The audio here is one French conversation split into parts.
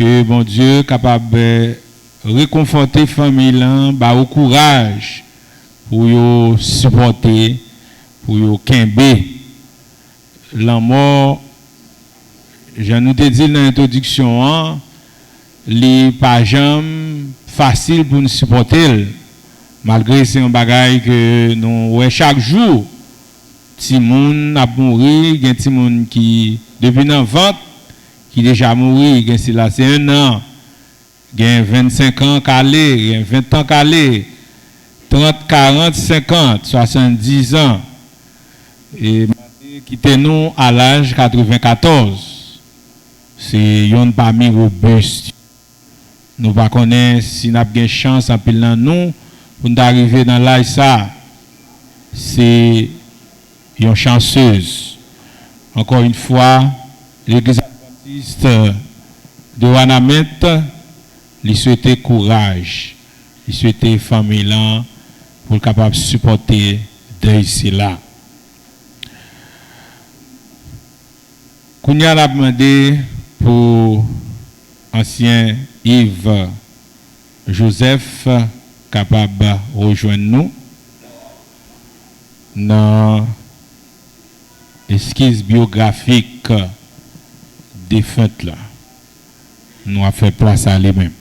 Que bon Dieu capable de réconforter famille là, bah au courage pour yo supporter, pour yo kembe. La mort, je nous ai dit dans l'introduction, les pas jamais facile pour nous supporter, malgré c'est un bagage que nous ouais chaque jour. Si moun a mouru, il y a des gens qui depuis dans vente qui déjà mouru, c'est là c'est 1 an, il y a 25 ans calé, il y a 20 ans calé, 30, 40, 50, 70 ans. Et qui était nous à l'âge 94. C'est un parmi robuste. Nous ne connaissons pas si nous avons une chance en pile dans nous pour nous arriver dans l'âge ça. C'est une chanceuse. Encore une fois, l'Église adventiste de Wanamet, lui souhaiter courage, lui souhaiter famille là pour être capable de supporter de ici là. Kounia l'a demandé pour ancien Yves Joseph capable de rejoindre nous dans l'esquisse biographique défunte là. Nous avons fait place à lui-même.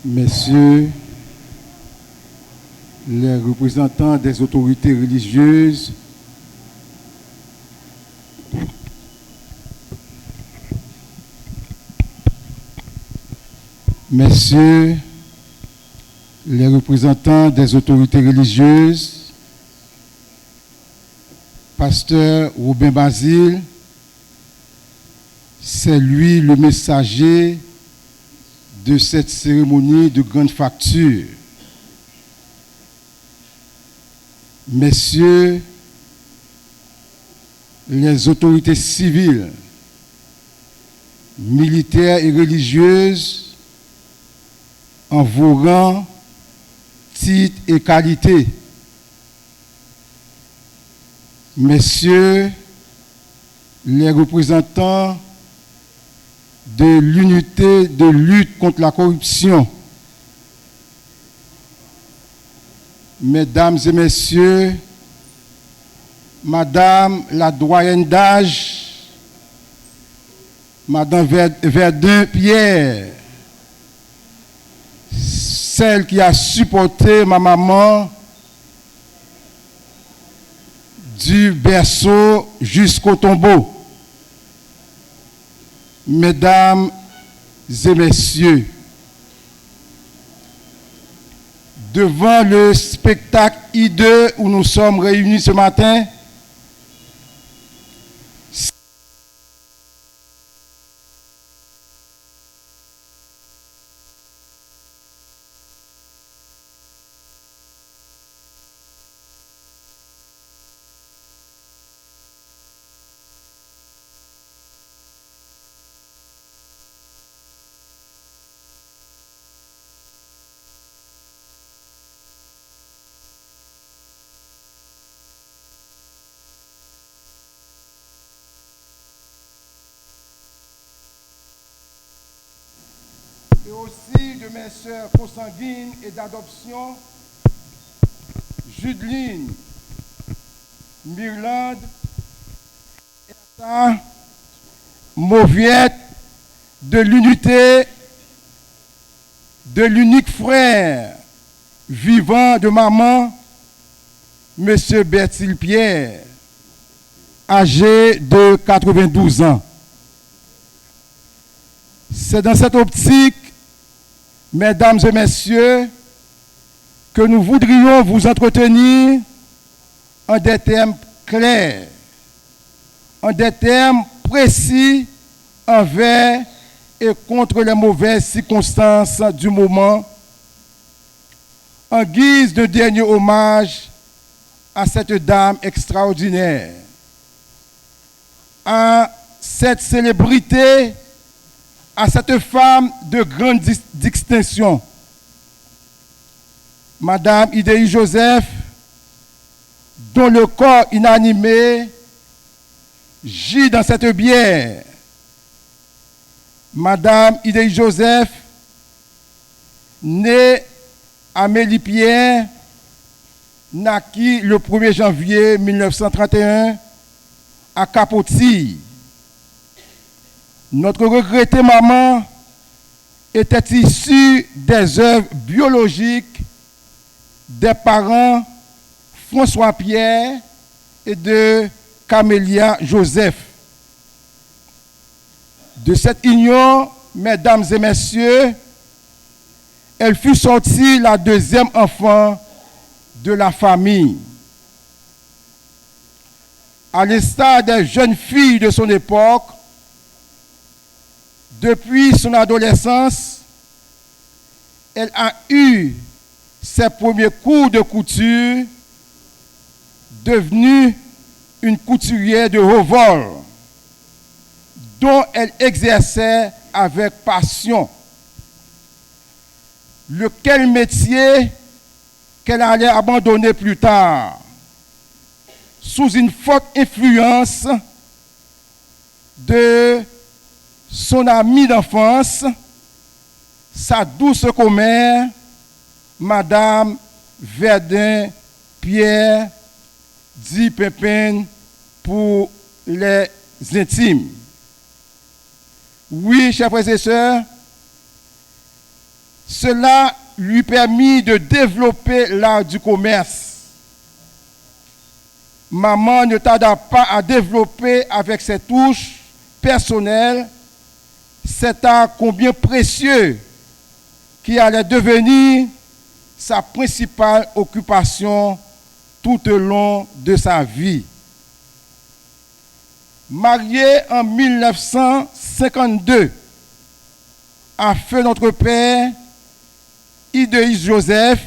Messieurs les représentants des autorités religieuses, Messieurs les représentants des autorités religieuses, Pasteur Robin Basile, c'est lui le messager de cette cérémonie de grande facture. Messieurs les autorités civiles, militaires et religieuses, en vos rangs, titres et qualités. Messieurs les représentants de l'unité de lutte contre la corruption. Mesdames et messieurs, Madame la doyenne d'âge, Madame Verdun-Pierre, celle qui a supporté ma maman du berceau jusqu'au tombeau. Mesdames et messieurs, devant le spectacle hideux où nous sommes réunis ce matin, et aussi de mes sœurs consanguines et d'adoption, Judeline, Myrlande, Erta, Mauviette, de l'unité, de l'unique frère vivant de maman, M. Bertil Pierre, âgé de 92 ans. C'est dans cette optique, mesdames et messieurs, que nous voudrions vous entretenir en des termes clairs, en des termes précis envers et contre les mauvaises circonstances du moment en guise de dernier hommage à cette dame extraordinaire, à cette célébrité, à cette femme de grande distinction, Madame Idéhi Joseph, dont le corps inanimé gît dans cette bière. Madame Idéhi Joseph, née Amélie Pierre, naquit le 1er janvier 1931 à Capotilles. Notre regrettée maman était issue des œuvres biologiques des parents François Pierre et de Camélia Joseph. De cette union, mesdames et messieurs, elle fut sortie la deuxième enfant de la famille. À l'instar des jeunes filles de son époque, depuis son adolescence, elle a eu ses premiers cours de couture, devenue une couturière de haut vol, dont elle exerçait avec passion. Lequel métier qu'elle allait abandonner plus tard, sous une forte influence de son amie d'enfance, sa douce commère, Madame Verdun Pierre, dit Pépin pour les intimes. Oui, chers frères et sœurs, cela lui permit de développer l'art du commerce. Maman ne tarda pas à développer avec ses touches personnelles cet art combien précieux qui allait devenir sa principale occupation tout au long de sa vie. Mariée en 1952 à feu notre père, Idéhi Joseph,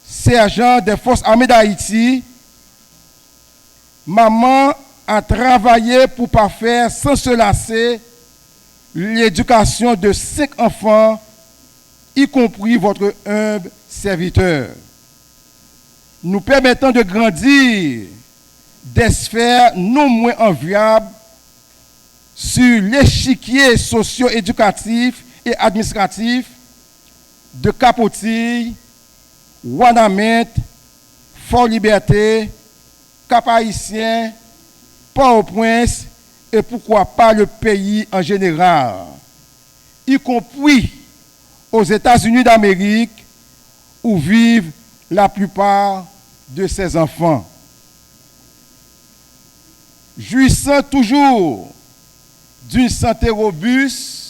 sergent des forces armées d'Haïti, maman a travaillé pour parfaire sans se lasser l'éducation de 5 enfants, y compris votre humble serviteur, nous permettant de grandir des sphères non moins enviables sur l'échiquier socio-éducatif et administratif de Capotilles, Ouanaminthe, Fort-Liberté, Cap-Haïtien, Port-au-Prince et pourquoi pas le pays en général, y compris aux États-Unis d'Amérique où vivent la plupart de ses enfants. Jouissant toujours d'une santé robuste,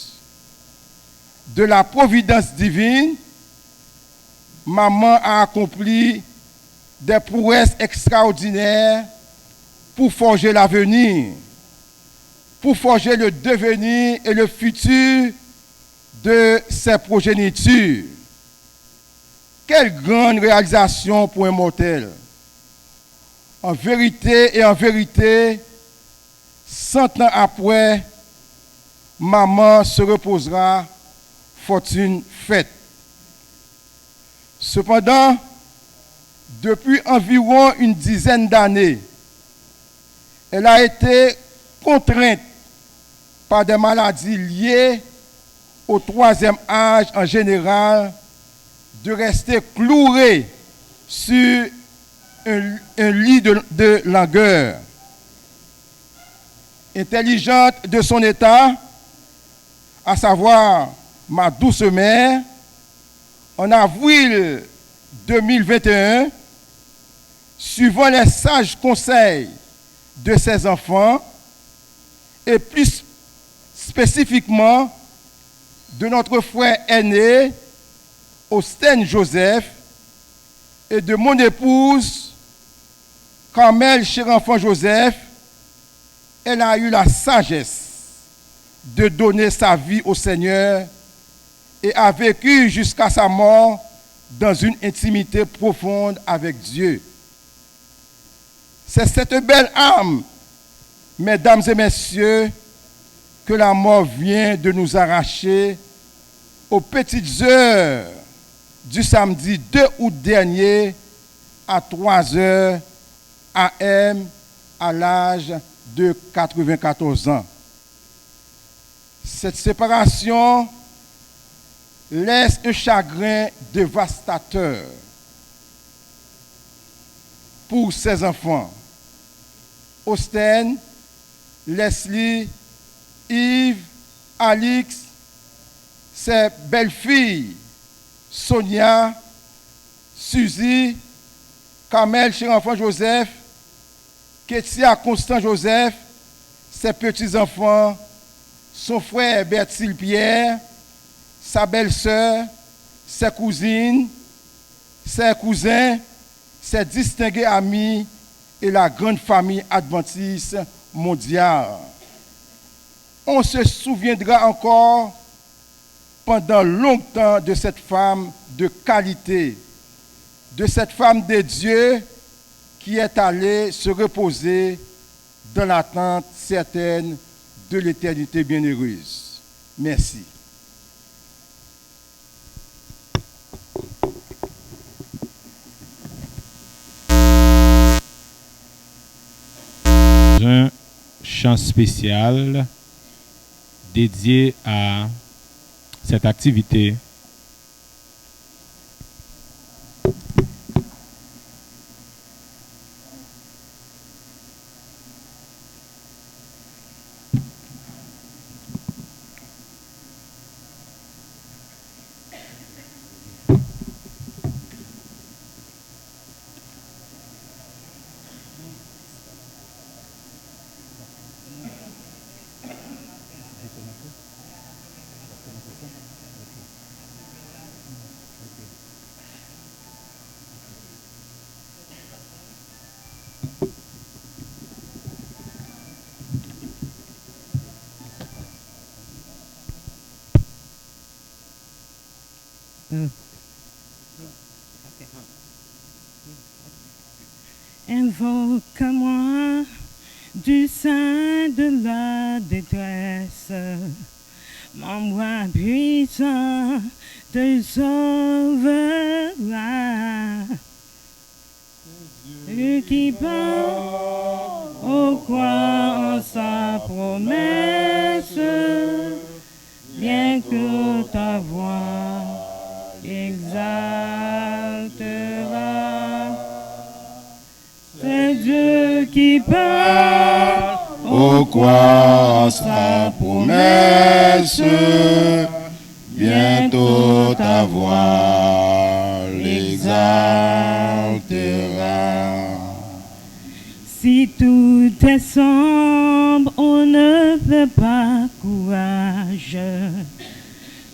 de la providence divine, maman a accompli des prouesses extraordinaires pour forger l'avenir, pour forger le devenir et le futur de ses progénitures. Quelle grande réalisation pour un mortel! En vérité, 100 ans après, maman se reposera, fortune faite. Cependant, depuis environ une dizaine d'années, elle a été contrainte par des maladies liées au 3e âge en général de rester clouée sur un lit de langueur. Intelligente de son état, à savoir ma douce mère, en avril 2021, suivant les sages conseils de ses enfants, et plus spécifiquement de notre frère aîné, Austin Joseph, et de mon épouse, Carmel Chérenfant Joseph, elle a eu la sagesse de donner sa vie au Seigneur et a vécu jusqu'à sa mort dans une intimité profonde avec Dieu. C'est cette belle âme, mesdames et messieurs, que la mort vient de nous arracher aux petites heures du samedi 2 août dernier à 3 heures AM à l'âge de 94 ans. Cette séparation laisse un chagrin dévastateur pour ses enfants. Austin, Leslie, Yves, Alix, ses belles-filles, Sonia, Suzy, Kamel, cher enfant Joseph, Ketia, Constant Joseph, ses petits-enfants, son frère Bertil Pierre, sa belle-sœur, ses cousines, ses cousins, ses distingués amis et la grande famille adventiste mondiale. On se souviendra encore pendant longtemps de cette femme de qualité, de cette femme de Dieu qui est allée se reposer dans l'attente certaine de l'éternité bienheureuse. Merci. Un chant spécial dédié à cette activité. Invoque-moi du sein de la détresse, mon bras puissant te sauvera. Dieu qui parle au croix en sa promesse, bien que ta voix exaltera. C'est Dieu qui parle au croix sa promesse, bientôt ta voix l'exaltera. Si tout est sombre, on ne fait pas courage.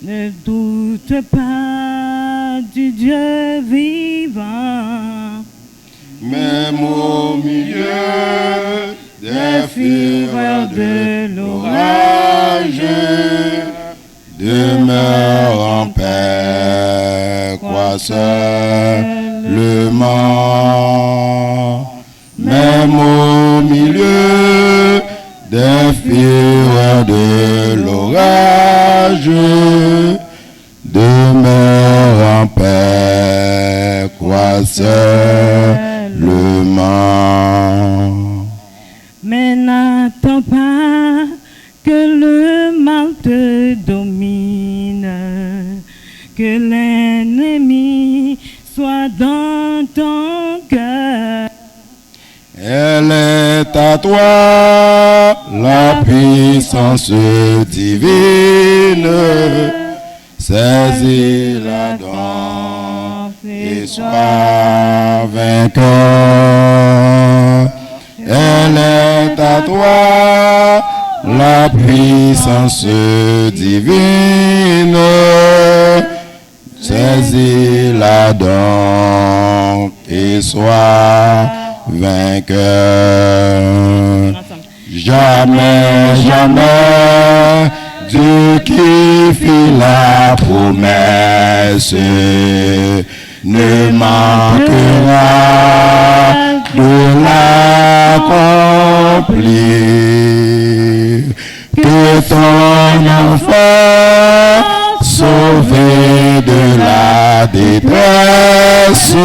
Ne doute pas du Dieu vivant. Même au milieu des fureurs de l'orage, demeure en paix, crois seulement. Même au milieu des fureurs de l'orage, demeure en paix, crois seulement. Mais n'attends pas que le mal te domine, que l'ennemi soit dans ton cœur. Elle est à toi, la puissance divine, saisis-la donc et sois vainqueur. Elle est à toi, la puissance divine, saisis-la donc et sois vainqueur. Jamais, jamais, Dieu qui fit la promesse ne manquera de l'accomplir. Que ton enfant sauvé de la détresse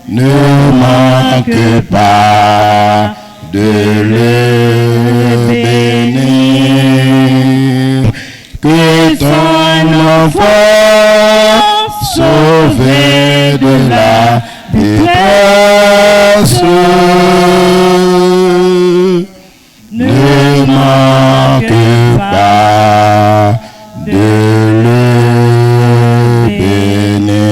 ne manque pas de le bénir. Que ton enfant sauvé de la détresse ne manque pas de le bénir.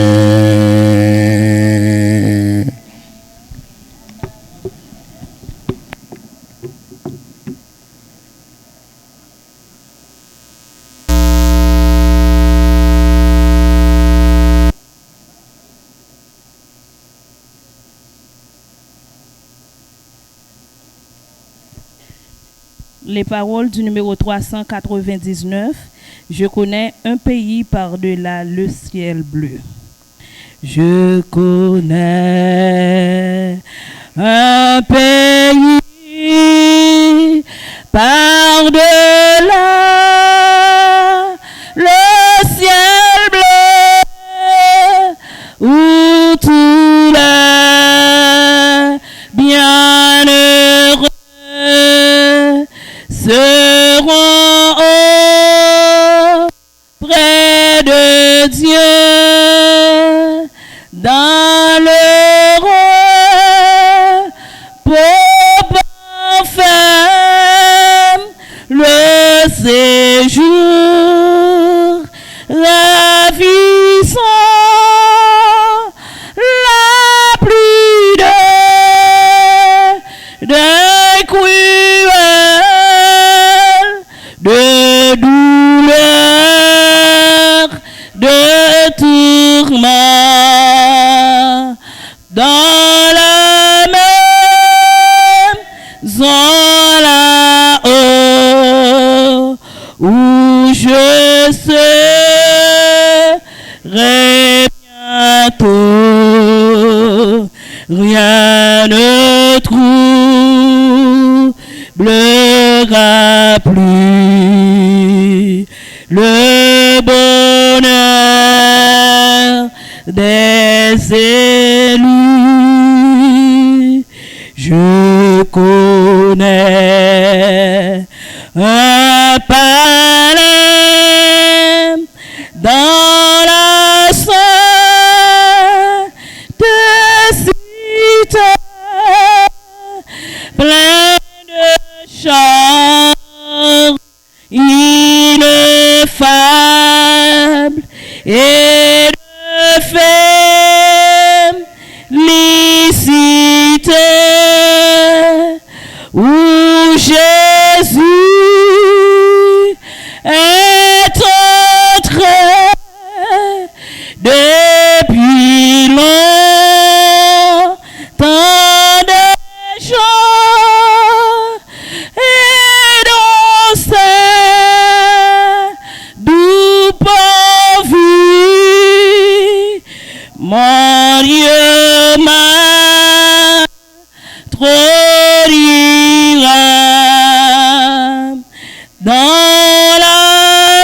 Les paroles du numéro 399. Je connais un pays par-delà le ciel bleu. Je connais un pays par-delà le ciel bleu où tous les bienheureux seront auprès de Dieu dans le repos parfait, le séjour ravissant, la pluie de cruels, de douleur, de tourment, dans la maison là-haut, où je serai bientôt, rien ne troublera plus le bonheur des élus. Je connais un palais dans la sainte cité, plein de chants ineffables et de félicité, où Jésus est entré depuis longtemps déjà, et dans ses doux parvis, mon Dieu m'a trop ira dans la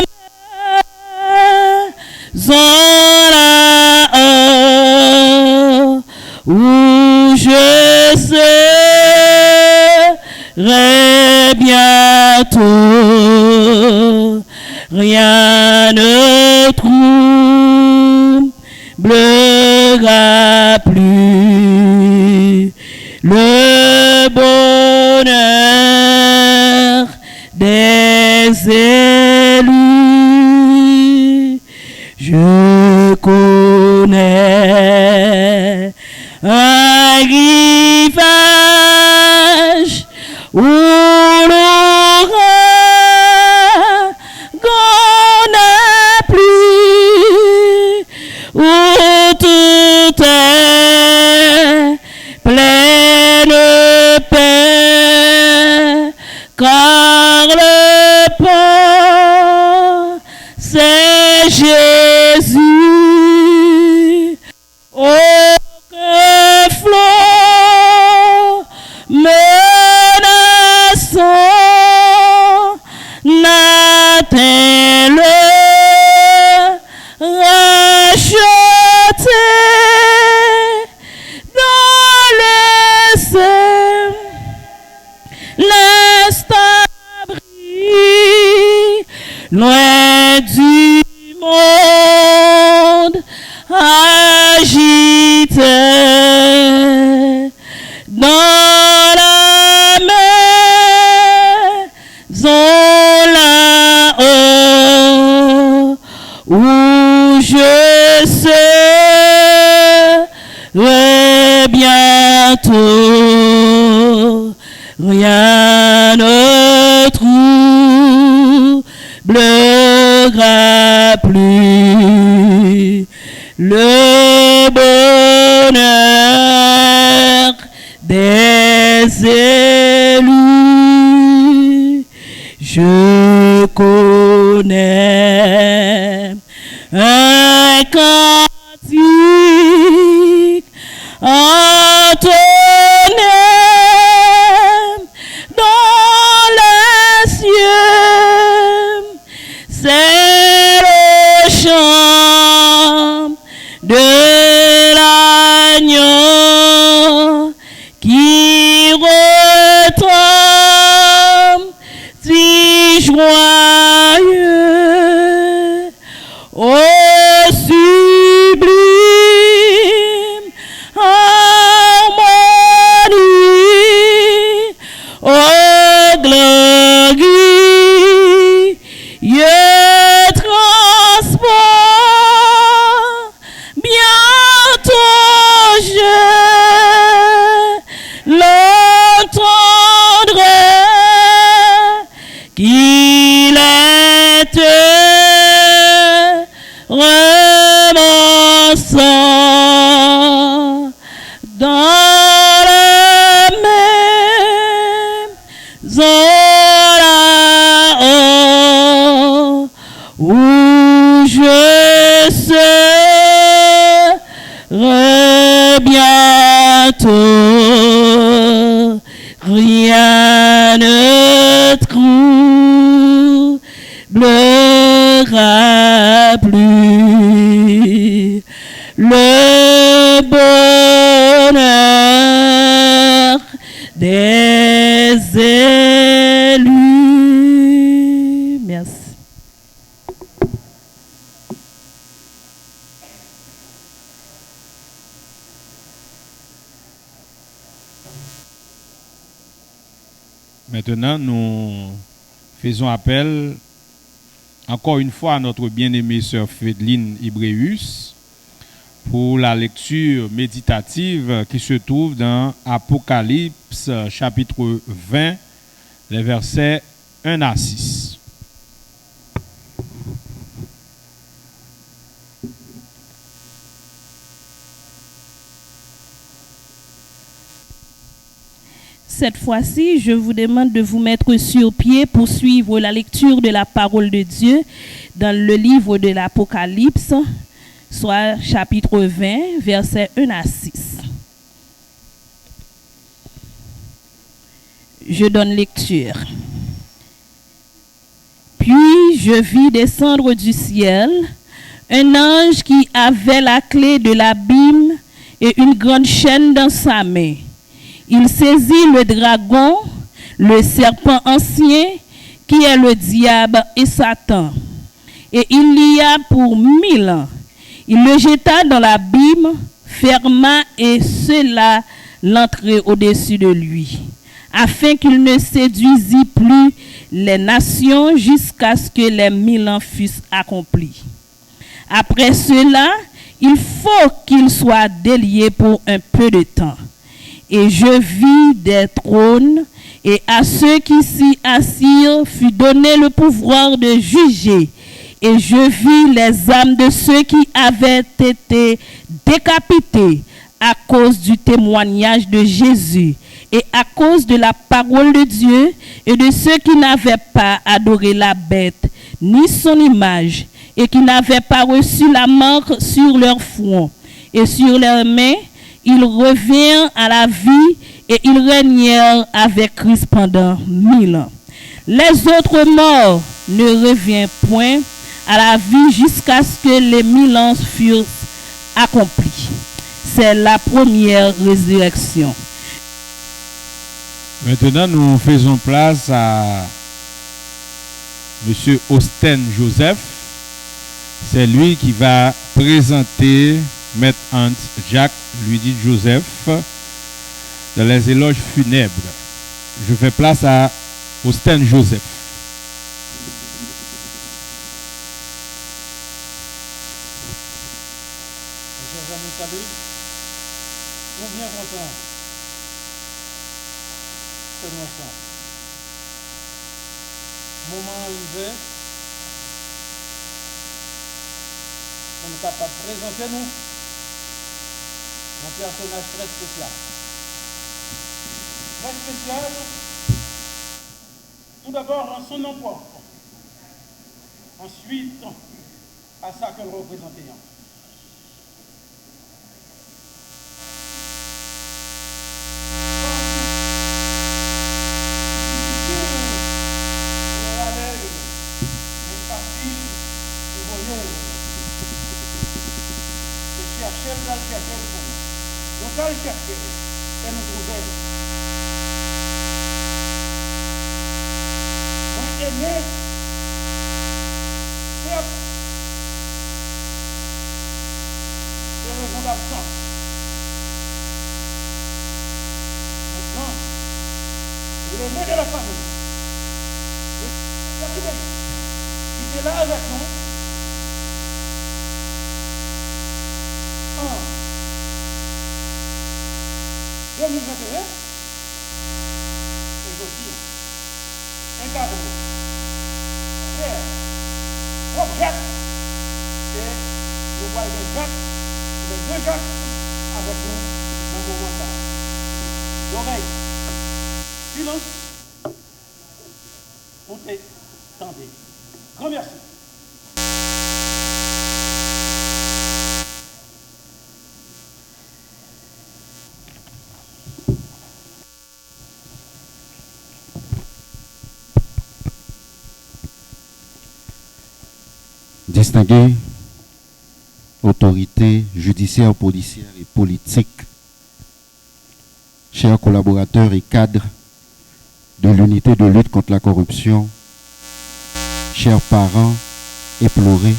maison là-haut, où je serai bientôt, rien ne troublera plus le bonheur des élus. Je connais un rivage où l'ouragan n'a plus, où tout est plein de paix, car le pont c'est Jésus. où je serai bientôt. Rien ne troublera plus le bonheur des élus. Je connais un cantique en ton âme dans les cieux. C'est le chant de l'agneau qui retombe si joyeux. Ô sublime harmonie, ô glorieux transport, bientôt je l'entendrai, qu'il est remonçant dans la maison là-haut, où je serai bientôt. Rien ne troublera plus le bonheur des élus. Merci. Maintenant, nous faisons appel encore une fois à notre bien-aimée sœur Fédeline Ibréus pour la lecture méditative qui se trouve dans Apocalypse chapitre 20, les versets 1 à 6. Cette fois-ci, je vous demande de vous mettre sur pied pour suivre la lecture de la parole de Dieu dans le livre de l'Apocalypse, soit chapitre 20, versets 1 à 6. Je donne lecture. Puis je vis descendre du ciel un ange qui avait la clé de l'abîme et une grande chaîne dans sa main. Il saisit le dragon, le serpent ancien, qui est le diable et Satan, et il l'y a pour 1000 ans. Il le jeta dans l'abîme, ferma et scella l'entrée au-dessus de lui, afin qu'il ne séduisît plus les nations jusqu'à ce que les 1000 ans fussent accomplis. Après cela, il faut qu'il soit délié pour un peu de temps. Et je vis des trônes, et à ceux qui s'y assirent fut donné le pouvoir de juger. Et je vis les âmes de ceux qui avaient été décapités à cause du témoignage de Jésus et à cause de la parole de Dieu, et de ceux qui n'avaient pas adoré la bête ni son image, et qui n'avaient pas reçu la marque sur leur front et sur leurs mains. Ils revinrent à la vie et ils régnèrent avec Christ pendant 1000 ans. Les autres morts ne reviennent point à la vie jusqu'à ce que les 1000 ans furent accomplis. C'est la première résurrection. Maintenant, nous faisons place à M. Austin Joseph. C'est lui qui va présenter Maître Hans Jacques Ludwig Joseph dans les éloges funèbres. Je fais place à Austin Joseph. chers amis, salut. Nous bien contents que nous ensemble. Moment arrivé, on est capable de présenter nous un personnage très spécial. Très spécial, tout d'abord en son nom propre, ensuite à ça que le représentant. Nous allons chercher et nous trouver. Moi, aimé, certes, des raisons d'absence. Maintenant, l'aimé de la famille, qui était là avec nous, en 2021, c'est aussi incarné. Propre Jacques, et nous voyons les deux Jacques avec nous dans le moment là. L'oreille, silence, montez, tendez. Grand merci. Distinguées autorités judiciaires, policières et politiques, chers collaborateurs et cadres de l'unité de lutte contre la corruption, chers parents éplorés,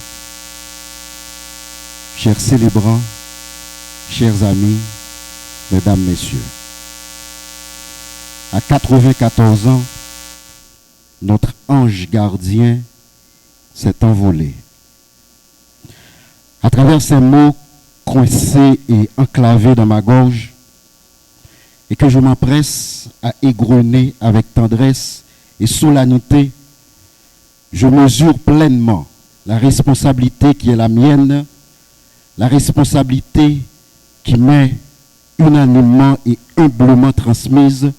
chers célébrants, chers amis, mesdames, messieurs. À 94 ans, notre ange gardien s'est envolé. À travers ces mots coincés et enclavés dans ma gorge, et que je m'empresse à égrener avec tendresse et solennité, je mesure pleinement la responsabilité qui est la mienne, la responsabilité qui m'est unanimement et humblement transmise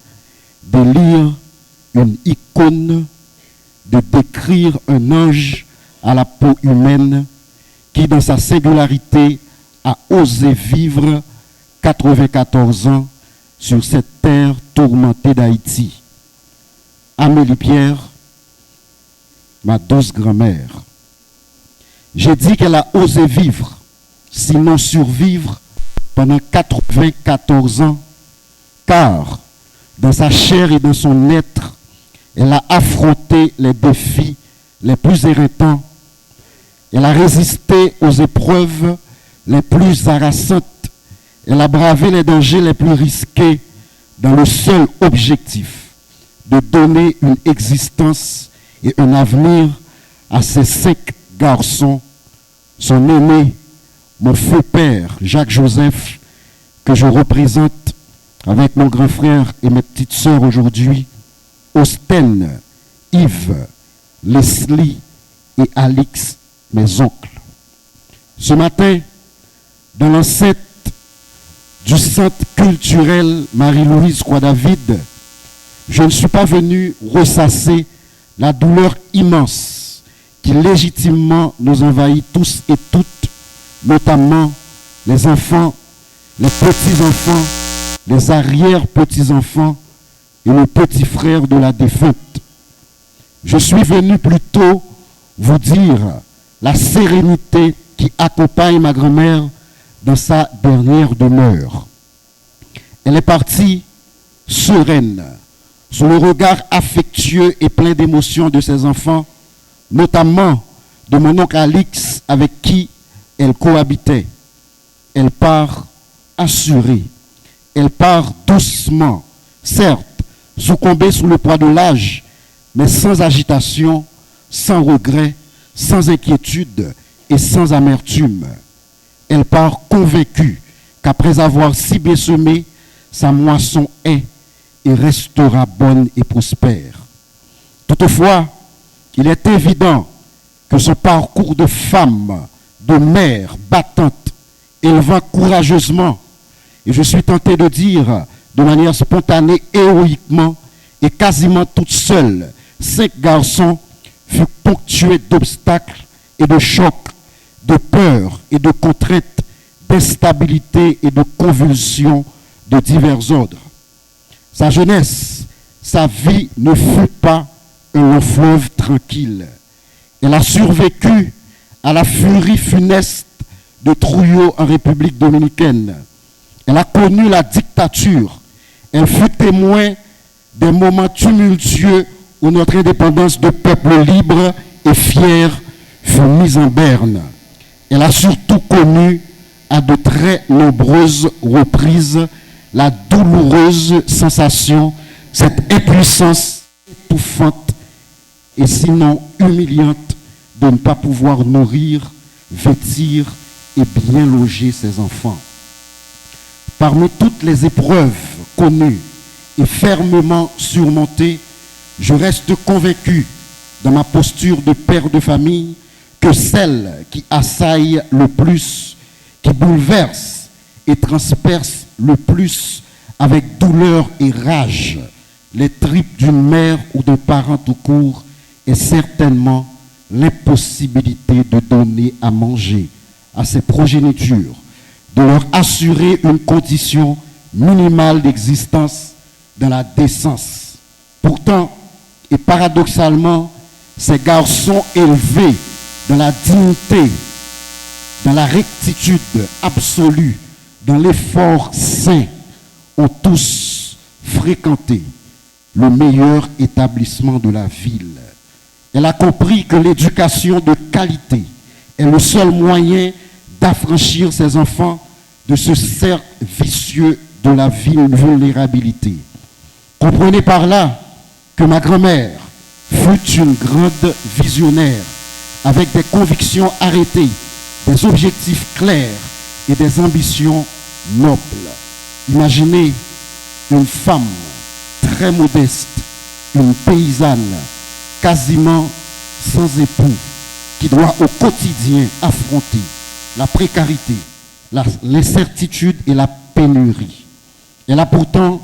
de lire une icône, de décrire un ange à la peau humaine qui, dans sa singularité, a osé vivre 94 ans sur cette terre tourmentée d'Haïti. Amélie Pierre, ma douce grand-mère. J'ai dit qu'elle a osé vivre, sinon survivre, pendant 94 ans, car dans sa chair et dans son être, elle a affronté les défis les plus éreintants. Elle a résisté aux épreuves les plus harassantes. Elle a bravé les dangers les plus risqués dans le seul objectif de donner une existence et un avenir à ces 5 garçons, son aîné, mon feu père, Jacques-Joseph, que je représente avec mon grand frère et mes petites sœurs aujourd'hui, Osten, Yves, Leslie et Alix, mes oncles. Ce matin, dans l'enceinte du centre culturel Marie-Louise Croix-David, je ne suis pas venu ressasser la douleur immense qui légitimement nous envahit tous et toutes, notamment les enfants, les petits-enfants, les arrière-petits-enfants et le petit frère de la défunte. Je suis venu plutôt vous dire la sérénité qui accompagne ma grand-mère dans sa dernière demeure. Elle est partie sereine, sous le regard affectueux et plein d'émotion de ses enfants, notamment de mon oncle Alix avec qui elle cohabitait. Elle part assurée, elle part doucement, certes, succombée sous le poids de l'âge, mais sans agitation, sans regret, sans inquiétude et sans amertume. elle part convaincue qu'après avoir si bien semé, sa moisson est et restera bonne et prospère. Toutefois, il est évident que ce parcours de femme, de mère battante, élevant courageusement, et je suis tenté de dire de manière spontanée, héroïquement, et quasiment toute seule, 5 garçons, fut ponctué d'obstacles et de chocs, de peurs et de contraintes, d'instabilité et de convulsions de divers ordres. Sa jeunesse, sa vie ne fut pas un long fleuve tranquille. Elle a survécu à la furie funeste de Trujillo en République dominicaine. Elle a connu la dictature. Elle fut témoin des moments tumultueux où notre indépendance de peuple libre et fier fut mise en berne. Elle a surtout connu à de très nombreuses reprises la douloureuse sensation, cette impuissance étouffante et sinon humiliante de ne pas pouvoir nourrir, vêtir et bien loger ses enfants. Parmi toutes les épreuves connues et fermement surmontées, je reste convaincu dans ma posture de père de famille que celle qui assaille le plus, qui bouleverse et transperce le plus avec douleur et rage les tripes d'une mère ou d'un parent tout court est certainement l'impossibilité de donner à manger à ses progénitures, de leur assurer une condition minimale d'existence dans la décence. Pourtant, et paradoxalement, ces garçons élevés dans la dignité, dans la rectitude absolue, dans l'effort saint, ont tous fréquenté le meilleur établissement de la ville. Elle a compris que l'éducation de qualité est le seul moyen d'affranchir ses enfants de ce cercle vicieux de la vulnérabilité. Comprenez par là que ma grand-mère fut une grande visionnaire avec des convictions arrêtées, des objectifs clairs et des ambitions nobles. Imaginez une femme très modeste, une paysanne, quasiment sans époux, qui doit au quotidien affronter la précarité, l'incertitude et la pénurie. Elle a pourtant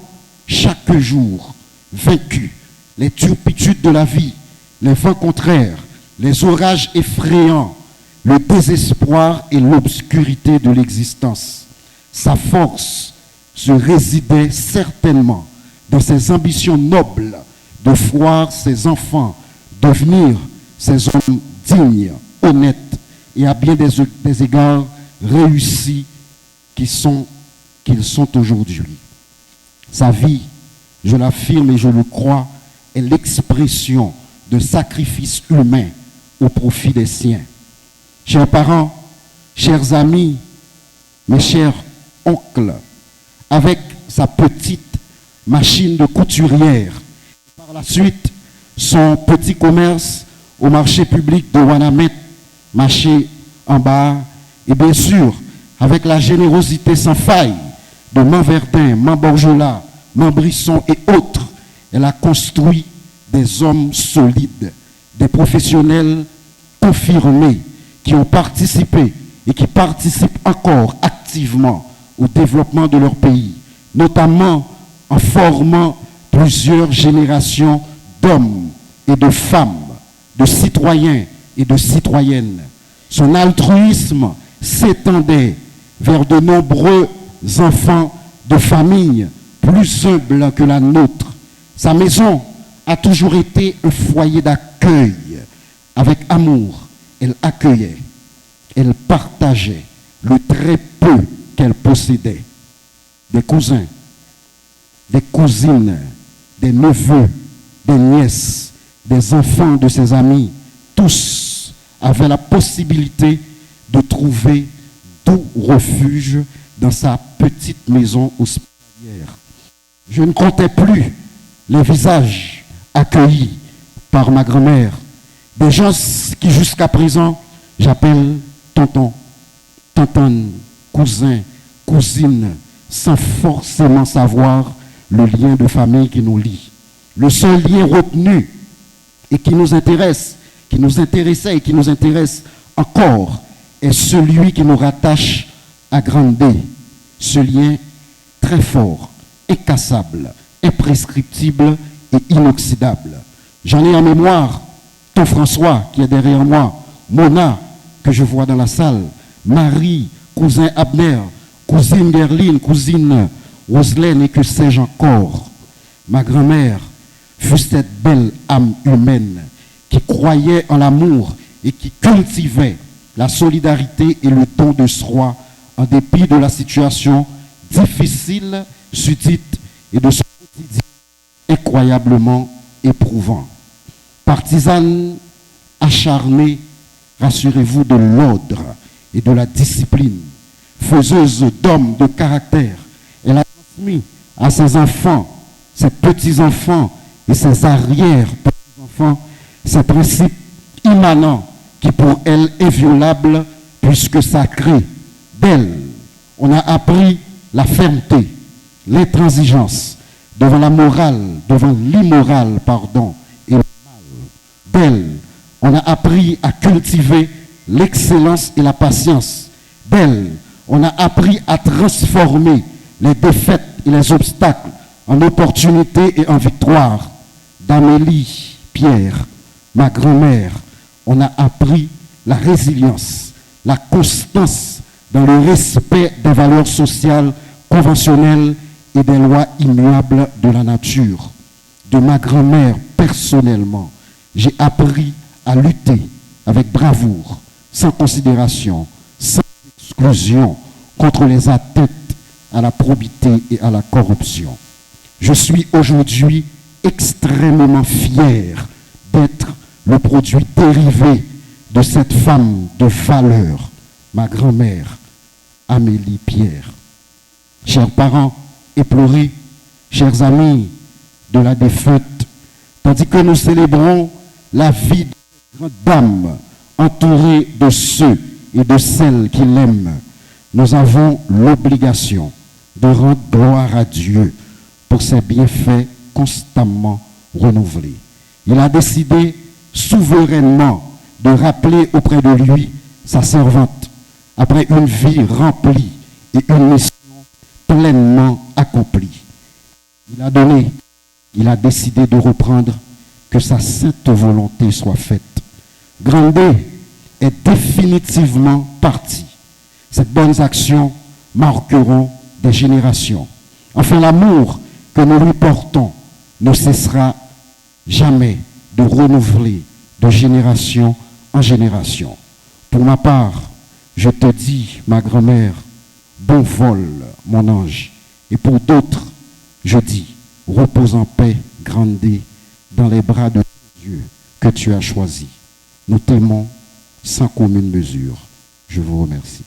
chaque jour vaincu les turpitudes de la vie, les vents contraires, les orages effrayants, le désespoir et l'obscurité de l'existence. Sa force se résidait certainement dans ses ambitions nobles de voir ses enfants devenir ces hommes dignes, honnêtes et à bien des égards réussis qu'ils sont aujourd'hui. Sa vie, je l'affirme et je le crois, est l'expression de sacrifice humain au profit des siens. Chers parents, chers amis, mes chers oncles, avec sa petite machine de couturière, par la suite, son petit commerce au marché public de Wanamet, marché en bas, et bien sûr, avec la générosité sans faille de Mantverdun, Mont-Borgelat, Montbrisson et autres, elle a construit des hommes solides, des professionnels confirmés qui ont participé et qui participent encore activement au développement de leur pays, notamment en formant plusieurs générations d'hommes et de femmes, de citoyens et de citoyennes. Son altruisme s'étendait vers de nombreux enfants de familles plus humbles que la nôtre. Sa maison a toujours été un foyer d'accueil. Avec amour, elle accueillait, elle partageait le très peu qu'elle possédait. Des cousins, des cousines, des neveux, des nièces, des enfants de ses amis, tous avaient la possibilité de trouver doux refuge dans sa petite maison hospitalière. Je ne comptais plus les visages accueillis par ma grand-mère, des gens qui jusqu'à présent j'appelle tonton, tantane, cousin, cousine, sans forcément savoir le lien de famille qui nous lie. Le seul lien retenu et qui nous intéresse, qui nous intéressait et qui nous intéresse encore, est celui qui nous rattache à Grande. Ce lien très fort, incassable, imprescriptible et inoxydable. J'en ai en mémoire ton François qui est derrière moi, Mona que je vois dans la salle, Marie, cousin Abner, cousine Gerline, cousine Roselaine et que sais-je encore. Ma grand-mère fut cette belle âme humaine qui croyait en l'amour et qui cultivait la solidarité et le don de soi en dépit de la situation difficile, sudite et de ce quotidien incroyablement éprouvant. Partisane acharnée, rassurez-vous, de l'ordre et de la discipline, faiseuse d'hommes de caractère, elle a transmis à ses enfants, ses petits-enfants et ses arrière-petits-enfants ces principes immanents qui pour elle inviolables puisque sacrés. D'elle, on a appris la fermeté, l'intransigeance devant la morale, devant l'immoral, pardon, et le mal. D'elle, on a appris à cultiver l'excellence et la patience. D'elle, on a appris à transformer les défaites et les obstacles en opportunités et en victoires. D'Amélie Pierre, ma grand-mère, on a appris la résilience, la constance dans le respect des valeurs sociales conventionnelles et des lois immuables de la nature. De ma grand-mère, personnellement, j'ai appris à lutter avec bravoure, sans considération, sans exclusion, contre les atteintes à la probité et à la corruption. Je suis aujourd'hui extrêmement fier d'être le produit dérivé de cette femme de valeur, ma grand-mère, Amélie Pierre. Chers parents éplorés, chers amis de la défunte, tandis que nous célébrons la vie de cette grande dame, entourée de ceux et de celles qui l'aiment, nous avons l'obligation de rendre gloire à Dieu pour ses bienfaits constamment renouvelés. Il a décidé souverainement de rappeler auprès de lui sa servante après une vie remplie et une mission pleinement accomplie. Il a décidé de reprendre, que sa sainte volonté soit faite. Grande est définitivement parti. Ces bonnes actions marqueront des générations. Enfin, l'amour que nous lui portons ne cessera jamais de renouveler de génération en génération. Pour ma part, je te dis, ma grand-mère, bon vol, mon ange. Et pour d'autres, je dis, repose en paix, Grande, dans les bras de Dieu que tu as choisi. Nous t'aimons sans commune mesure. Je vous remercie.